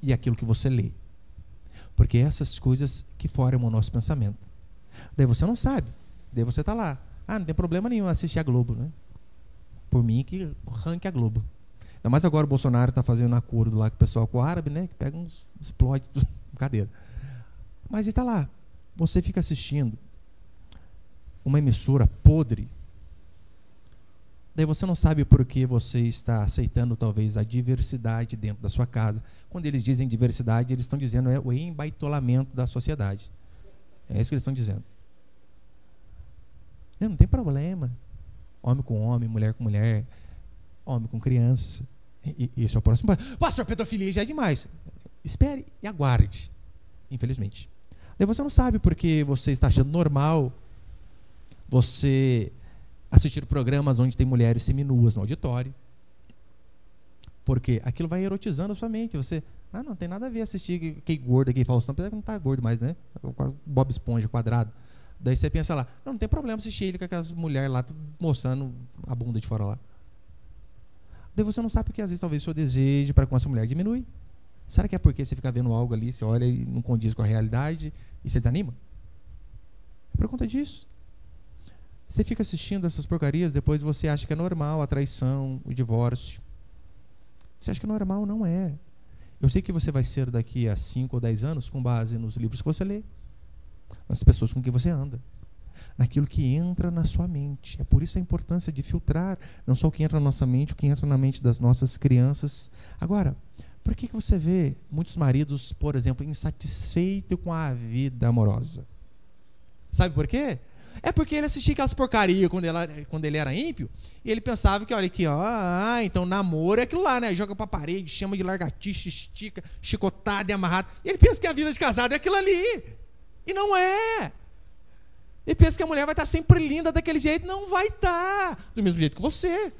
e aquilo que você lê. Porque essas coisas que formam o nosso pensamento. Daí você não sabe. Daí você está lá. Não tem problema nenhum assistir a Globo, né? Por mim que arranque a Globo. Ainda mais agora o Bolsonaro está fazendo um acordo lá com o pessoal, com o árabe, né? Que pega uns, explode tudo, brincadeira. Mas ele está lá. Você fica assistindo uma emissora podre. Daí você não sabe por que você está aceitando talvez a diversidade dentro da sua casa. Quando eles dizem diversidade, eles estão dizendo o embaitolamento da sociedade. É isso que eles estão dizendo. Não tem problema. Homem com homem, mulher com mulher, homem com criança. E esse é o próximo. Pastor, pedofilia já é demais. Espere e aguarde. Infelizmente. Daí você não sabe porque você está achando normal você assistir programas onde tem mulheres seminuas no auditório. Porque aquilo vai erotizando a sua mente. Você, não tem nada a ver assistir aquele gordo aqui, Faustão, apesar que não está gordo mais, né? Bob Esponja quadrado. Daí você pensa lá, não tem problema assistir ele com aquelas mulheres lá mostrando a bunda de fora lá. Daí você não sabe porque às vezes talvez o seu desejo para com essa mulher diminui. Será que é porque você fica vendo algo ali, você olha e não condiz com a realidade e você desanima? É por conta disso. Você fica assistindo essas porcarias, depois você acha que é normal a traição, o divórcio. Você acha que é normal? Não é. Eu sei que você vai ser daqui a 5 ou 10 anos com base nos livros que você lê, nas pessoas com quem você anda, naquilo que entra na sua mente. É por isso a importância de filtrar não só o que entra na nossa mente, o que entra na mente das nossas crianças. Agora, por que você vê muitos maridos, por exemplo, insatisfeitos com a vida amorosa? Sabe por quê? É porque ele assistia aquelas porcarias quando ele era ímpio, e ele pensava que, olha aqui, então namoro é aquilo lá, né? Joga pra parede, chama de largatixa, estica, chicotada e amarrado. E ele pensa que a vida de casado é aquilo ali. E não é. Ele pensa que a mulher vai estar sempre linda daquele jeito. Não vai estar. Do mesmo jeito que você.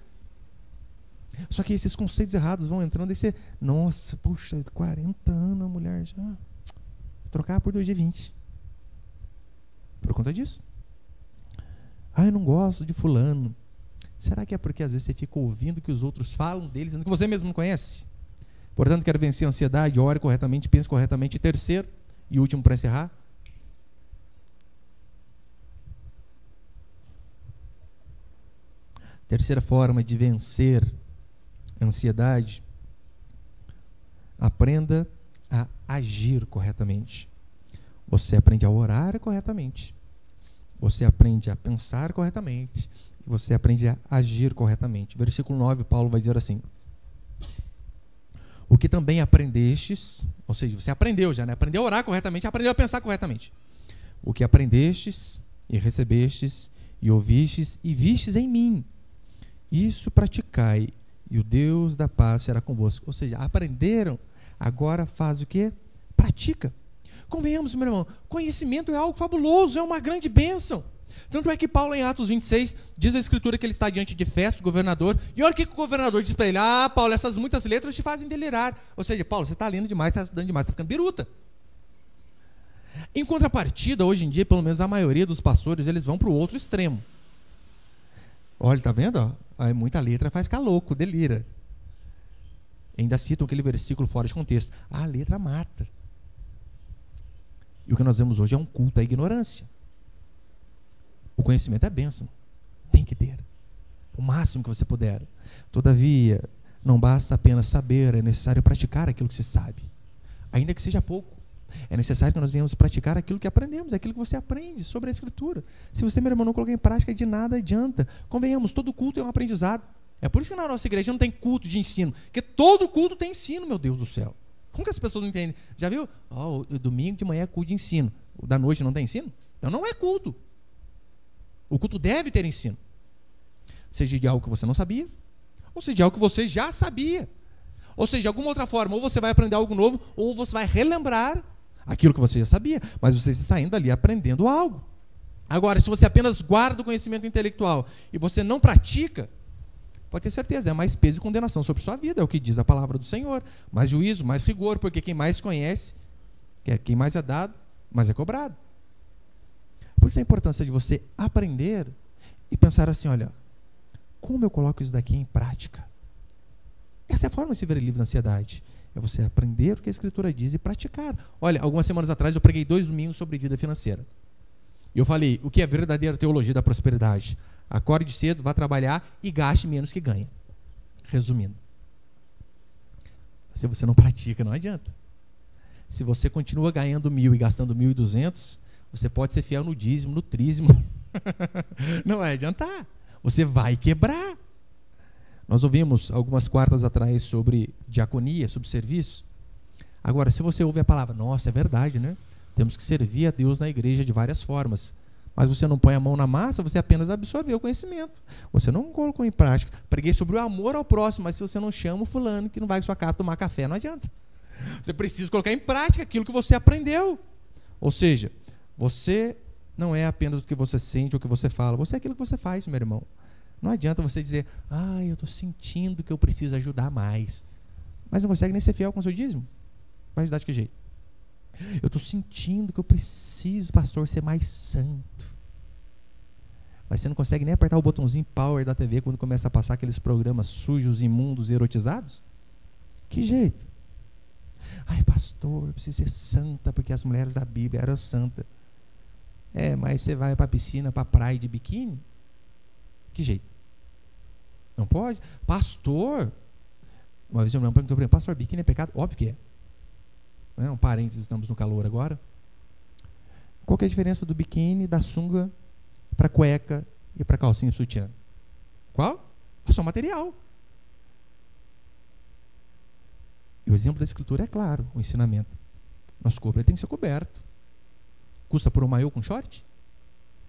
Só que esses conceitos errados vão entrando e você, nossa, puxa, 40 anos a mulher já. Vou trocar por 2 de 20. Por conta disso. Eu não gosto de fulano. Será que é porque às vezes você fica ouvindo o que os outros falam deles, que você mesmo não conhece? Portanto, quero vencer a ansiedade, ore corretamente, pense corretamente. E terceiro, e último para encerrar, terceira forma de vencer a ansiedade: aprenda a agir corretamente. Você aprende a orar corretamente. Você aprende a pensar corretamente. E você aprende a agir corretamente. Versículo 9, Paulo vai dizer assim: o que também aprendestes, ou seja, você aprendeu já, né? Aprendeu a orar corretamente, aprendeu a pensar corretamente. O que aprendestes e recebestes e ouvistes e vistes em mim, isso praticai, e o Deus da paz será convosco. Ou seja, aprenderam, agora faz o quê? Pratica. Convenhamos, meu irmão, conhecimento é algo fabuloso, é uma grande bênção. Tanto é que Paulo, em Atos 26, diz a Escritura que ele está diante de Festo, governador, e olha o que o governador diz para ele: ah, Paulo, essas muitas letras te fazem delirar. Ou seja, Paulo, você está lendo demais, está estudando demais, está ficando biruta. Em contrapartida, hoje em dia, pelo menos a maioria dos pastores, eles vão para o outro extremo. Olha, está vendo? Ó? Muita letra faz ficar louco, delira. Ainda citam aquele versículo fora de contexto. A letra mata. E o que nós vemos hoje é um culto à ignorância. O conhecimento é bênção. Tem que ter. O máximo que você puder. Todavia, não basta apenas saber, é necessário praticar aquilo que se sabe. Ainda que seja pouco. É necessário que nós venhamos praticar aquilo que aprendemos, aquilo que você aprende sobre a Escritura. Se você, meu irmão, não colocar em prática, de nada adianta. Convenhamos, todo culto é um aprendizado. É por isso que na nossa igreja não tem culto de ensino. Porque todo culto tem ensino, meu Deus do céu. Como que as pessoas não entendem? Já viu? O domingo de manhã é culto de ensino. O da noite não tem ensino? Então não é culto. O culto deve ter ensino. Seja de algo que você não sabia, ou seja de algo que você já sabia. Ou seja, de alguma outra forma, ou você vai aprender algo novo, ou você vai relembrar aquilo que você já sabia, mas você está saindo ali aprendendo algo. Agora, se você apenas guarda o conhecimento intelectual e você não pratica, pode ter certeza, é mais peso e condenação sobre sua vida, é o que diz a palavra do Senhor. Mais juízo, mais rigor, porque quem mais conhece, quem mais é dado, mais é cobrado. Por isso a importância de você aprender e pensar assim: olha, como eu coloco isso daqui em prática? Essa é a forma de se ver livre da ansiedade. É você aprender o que a Escritura diz e praticar. Olha, algumas semanas atrás eu preguei 2 domingos sobre vida financeira. E eu falei, o que é verdadeira teologia da prosperidade? Acorde cedo, vá trabalhar e gaste menos que ganha. Resumindo. Se você não pratica, não adianta. Se você continua ganhando 1.000 e gastando 1.200, você pode ser fiel no dízimo, no trízimo. Não vai adiantar. Você vai quebrar. Nós ouvimos algumas quartas atrás sobre diaconia, sobre serviço. Agora, se você ouve a palavra, nossa, é verdade, né? Temos que servir a Deus na igreja de várias formas. Mas você não põe a mão na massa, você apenas absorveu o conhecimento. Você não colocou em prática. Preguei sobre o amor ao próximo, mas se você não chama o fulano que não vai com sua casa tomar café, não adianta. Você precisa colocar em prática aquilo que você aprendeu. Ou seja, você não é apenas o que você sente ou o que você fala, você é aquilo que você faz, meu irmão. Não adianta você dizer, eu estou sentindo que eu preciso ajudar mais. Mas não consegue nem ser fiel com o seu dízimo. Vai ajudar de que jeito? Eu estou sentindo que eu preciso, pastor, ser mais santo. Mas você não consegue nem apertar o botãozinho power da TV quando começa a passar aqueles programas sujos, imundos, erotizados? Que jeito? Ai, pastor, eu preciso ser santa porque as mulheres da Bíblia eram santas. Mas você vai para a piscina, para a praia de biquíni? Que jeito? Não pode? Pastor, uma vez eu me perguntou para ele, pastor, biquíni é pecado? Óbvio que é. Um parênteses, estamos no calor agora. Qual que é a diferença do biquíni, da sunga, para cueca e para calcinha e sutiã? Qual? É só material. E o exemplo da Escritura é claro, o ensinamento. Nosso corpo tem que ser coberto. Custa por um maiô com short?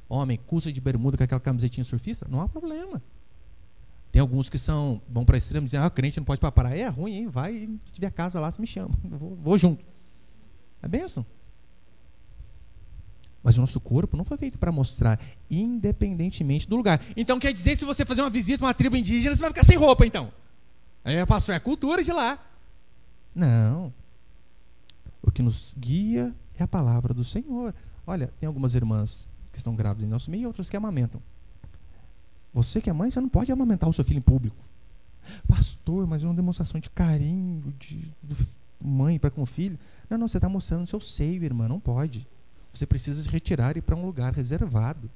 Homem, custa de bermuda com aquela camisetinha surfista? Não há problema. Tem alguns que vão para extremo, dizendo, crente não pode ir para a praia. É ruim, hein? Vai, se tiver casa lá, você me chama. Vou junto. É bênção. Mas o nosso corpo não foi feito para mostrar, independentemente do lugar. Então quer dizer, se você fazer uma visita a uma tribo indígena, você vai ficar sem roupa, então. Pastor, é a cultura de lá. Não. O que nos guia é a palavra do Senhor. Olha, tem algumas irmãs que estão grávidas em nosso meio e outras que amamentam. Você que é mãe, você não pode amamentar o seu filho em público. Pastor, mas é uma demonstração de carinho de mãe para com o filho. Não, você está mostrando o seu seio, irmã, não pode. Você precisa se retirar e ir para um lugar reservado.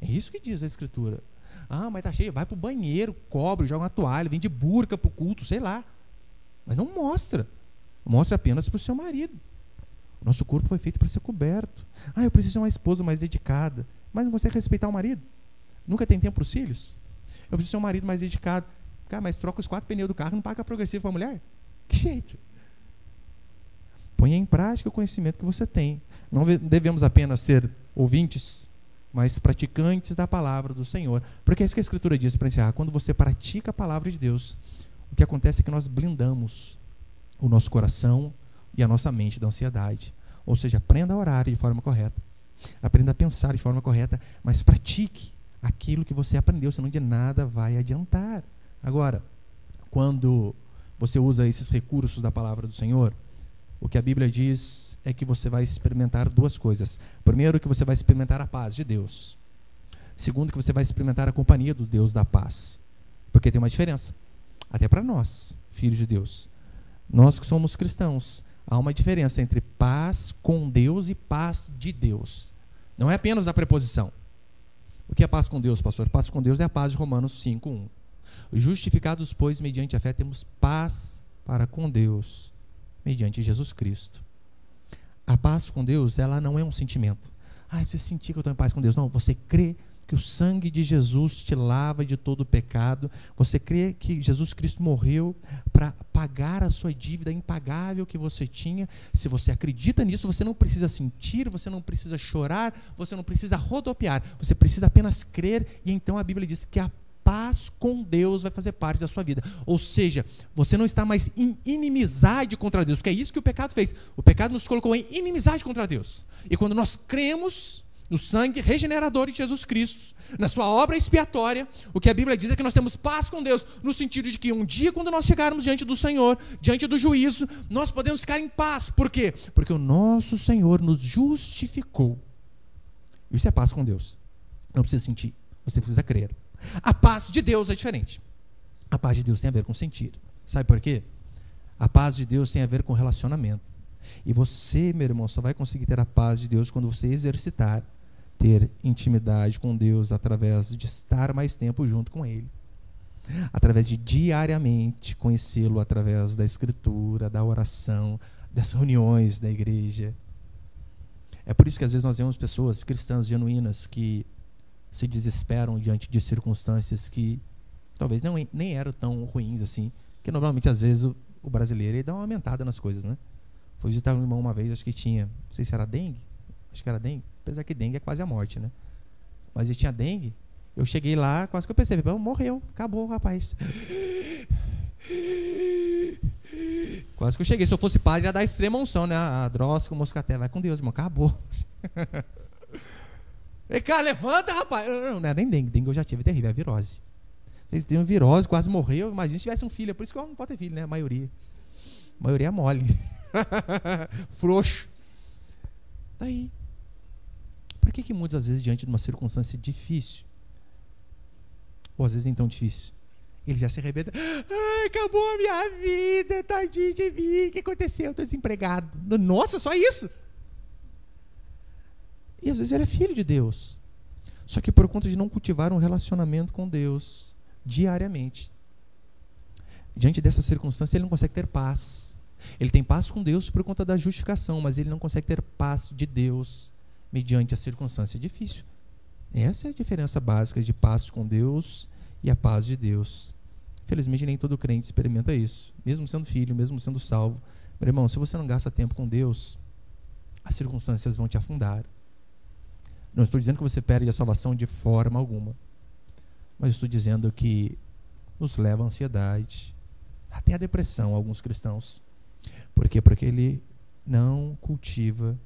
É isso que diz a Escritura. Ah, mas está cheio, vai para o banheiro, cobre, joga uma toalha, vem de burca para o culto, sei lá. Mas não mostra. Mostra apenas para o seu marido. O nosso corpo foi feito para ser coberto. Ah, eu preciso de uma esposa mais dedicada. Mas não consegue respeitar o marido? Nunca tem tempo para os filhos? Eu preciso de um marido mais dedicado. Cara, mas troca os 4 pneus do carro e não paga progressivo para a mulher? Que jeito? Ponha em prática o conhecimento que você tem. Não devemos apenas ser ouvintes, mas praticantes da palavra do Senhor. Porque é isso que a Escritura diz, para encerrar. Quando você pratica a palavra de Deus, o que acontece é que nós blindamos o nosso coração e a nossa mente da ansiedade. Ou seja, aprenda a orar de forma correta. Aprenda a pensar de forma correta, mas pratique aquilo que você aprendeu, senão de nada vai adiantar. Agora, quando você usa esses recursos da palavra do Senhor, o que a Bíblia diz é que você vai experimentar 2 coisas. Primeiro, que você vai experimentar a paz de Deus. Segundo, que você vai experimentar a companhia do Deus da paz. Porque tem uma diferença. Até para nós, filhos de Deus. Nós que somos cristãos, há uma diferença entre paz com Deus e paz de Deus. Não é apenas a preposição. O que é paz com Deus, pastor? Paz com Deus é a paz de Romanos 5:1. Justificados, pois, mediante a fé, temos paz para com Deus, mediante Jesus Cristo. A paz com Deus, ela não é um sentimento. Você sentir que eu estou em paz com Deus. Não, você crê que o sangue de Jesus te lava de todo o pecado. Você crê que Jesus Cristo morreu para pagar a sua dívida impagável que você tinha. Se você acredita nisso, você não precisa sentir, você não precisa chorar, você não precisa rodopiar. Você precisa apenas crer, e então a Bíblia diz que a paz com Deus vai fazer parte da sua vida. Ou seja, você não está mais em inimizade contra Deus, porque é isso que o pecado fez. O pecado nos colocou em inimizade contra Deus. E quando nós cremos no sangue regenerador de Jesus Cristo, na sua obra expiatória, o que a Bíblia diz é que nós temos paz com Deus, no sentido de que um dia, quando nós chegarmos diante do Senhor, diante do juízo, nós podemos ficar em paz. Por quê? Porque o nosso Senhor nos justificou. Isso é paz com Deus. Não precisa sentir, você precisa crer. A paz de Deus é diferente. A paz de Deus tem a ver com sentir. Sabe por quê? A paz de Deus tem a ver com relacionamento. E você, meu irmão, só vai conseguir ter a paz de Deus quando você exercitar, ter intimidade com Deus através de estar mais tempo junto com Ele. Através de diariamente conhecê-lo através da Escritura, da oração, das reuniões da igreja. É por isso que às vezes nós vemos pessoas cristãs genuínas que se desesperam diante de circunstâncias que talvez nem eram tão ruins assim, que normalmente às vezes o brasileiro ele dá uma aumentada nas coisas, né? Fui visitar um irmão uma vez, acho que tinha, não sei se era dengue, acho que era dengue, apesar que dengue é quase a morte, né? Mas ele tinha dengue, eu cheguei lá, quase que eu pensei, morreu, acabou, rapaz. Quase que eu cheguei, se eu fosse padre ia dar extrema unção, né? A Drosca, o Moscatel, vai com Deus, irmão, acabou. E cara, levanta, rapaz. Não era nem dengue eu já tive, terrível, é virose. Eles têm virose, quase morreu. Imagina se tivesse um filho, é por isso que eu não pode ter filho, né? A maioria é mole. Frouxo. Daí, por que muitas às vezes, diante de uma circunstância difícil, ou às vezes nem tão difícil, ele já se arrebenta? Ai, acabou a minha vida, tadinho de mim, o que aconteceu? Eu estou desempregado. Nossa, só isso? E às vezes ele é filho de Deus. Só que por conta de não cultivar um relacionamento com Deus diariamente, diante dessa circunstância ele não consegue ter paz. Ele tem paz com Deus por conta da justificação, mas ele não consegue ter paz de Deus mediante a circunstância difícil. Essa é a diferença básica de paz com Deus e a paz de Deus. Infelizmente nem todo crente experimenta isso, mesmo sendo filho, mesmo sendo salvo. Meu irmão, se você não gasta tempo com Deus, as circunstâncias vão te afundar. Não estou dizendo que você perde a salvação de forma alguma, mas estou dizendo que nos leva à ansiedade, até à depressão, alguns cristãos. Por quê? Porque ele não cultiva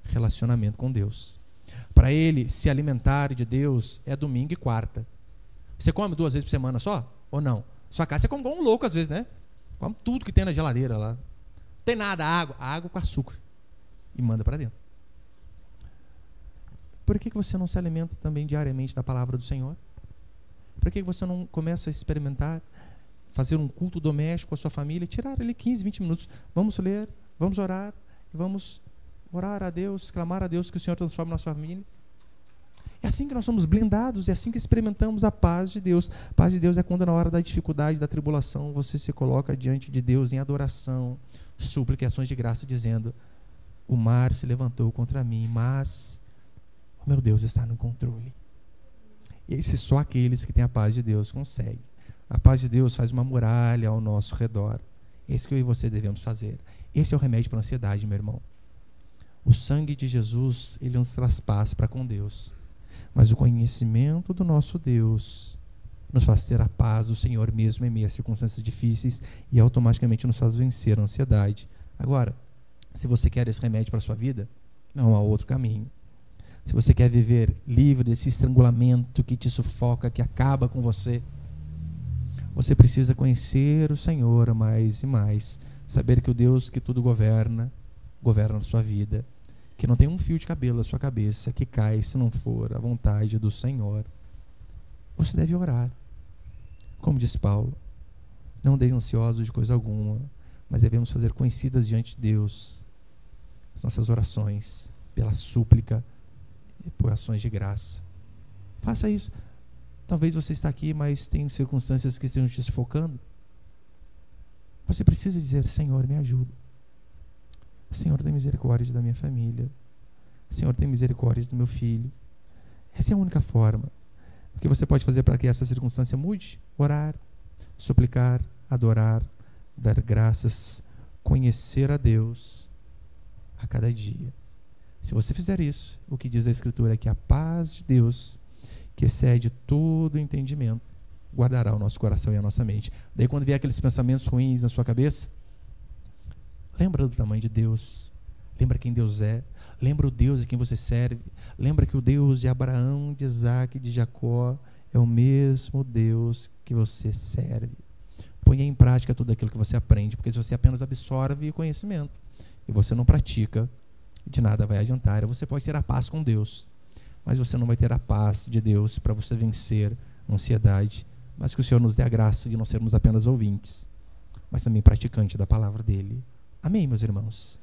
relacionamento com Deus. Para ele, se alimentar de Deus é domingo e quarta. Você come 2 vezes por semana só? Ou não? Sua casa você come igual um louco às vezes, né? Come tudo que tem na geladeira lá. Não tem nada, água com açúcar. E manda para dentro. Por que você não se alimenta também diariamente da palavra do Senhor? Por que você não começa a experimentar, fazer um culto doméstico com a sua família, tirar ali 15, 20 minutos, vamos ler, vamos orar, vamos orar a Deus, clamar a Deus que o Senhor transforme a nossa família. É assim que nós somos blindados, é assim que experimentamos a paz de Deus. A paz de Deus é quando na hora da dificuldade, da tribulação, você se coloca diante de Deus em adoração, súplica e ações de graça, dizendo: o mar se levantou contra mim, mas o meu Deus está no controle. E só aqueles que têm a paz de Deus conseguem. A paz de Deus faz uma muralha ao nosso redor. É isso que eu e você devemos fazer. Esse é o remédio para a ansiedade, meu irmão. O sangue de Jesus, ele nos traz paz para com Deus. Mas o conhecimento do nosso Deus nos faz ter a paz do Senhor mesmo em meio a circunstâncias difíceis e automaticamente nos faz vencer a ansiedade. Agora, se você quer esse remédio para a sua vida, não há outro caminho. Se você quer viver livre desse estrangulamento que te sufoca, que acaba com você, você precisa conhecer o Senhor mais e mais. Saber que o Deus que tudo governa, governa a sua vida. Que não tem um fio de cabelo na sua cabeça que cai se não for a vontade do Senhor. Você deve orar. Como diz Paulo, não andei ansioso de coisa alguma, mas devemos fazer conhecidas diante de Deus as nossas orações, pela súplica e por ações de graça. Faça isso. Talvez você está aqui, mas tem circunstâncias que estejam te sufocando. Você precisa dizer: Senhor, me ajuda. Senhor, tem misericórdia da minha família. Senhor, tem misericórdia do meu filho. Essa é a única forma. O que você pode fazer para que essa circunstância mude? Orar, suplicar, adorar, dar graças, conhecer a Deus a cada dia. Se você fizer isso, o que diz a Escritura é que a paz de Deus, que excede todo entendimento, guardará o nosso coração e a nossa mente. Daí quando vier aqueles pensamentos ruins na sua cabeça, lembra do tamanho de Deus, lembra quem Deus é, lembra o Deus a quem você serve, lembra que o Deus de Abraão, de Isaac e de Jacó é o mesmo Deus que você serve. Ponha em prática tudo aquilo que você aprende, porque se você apenas absorve conhecimento e você não pratica, de nada vai adiantar. Você pode ter a paz com Deus, mas você não vai ter a paz de Deus para você vencer a ansiedade. Mas que o Senhor nos dê a graça de não sermos apenas ouvintes, mas também praticantes da palavra dele. Amém, meus irmãos?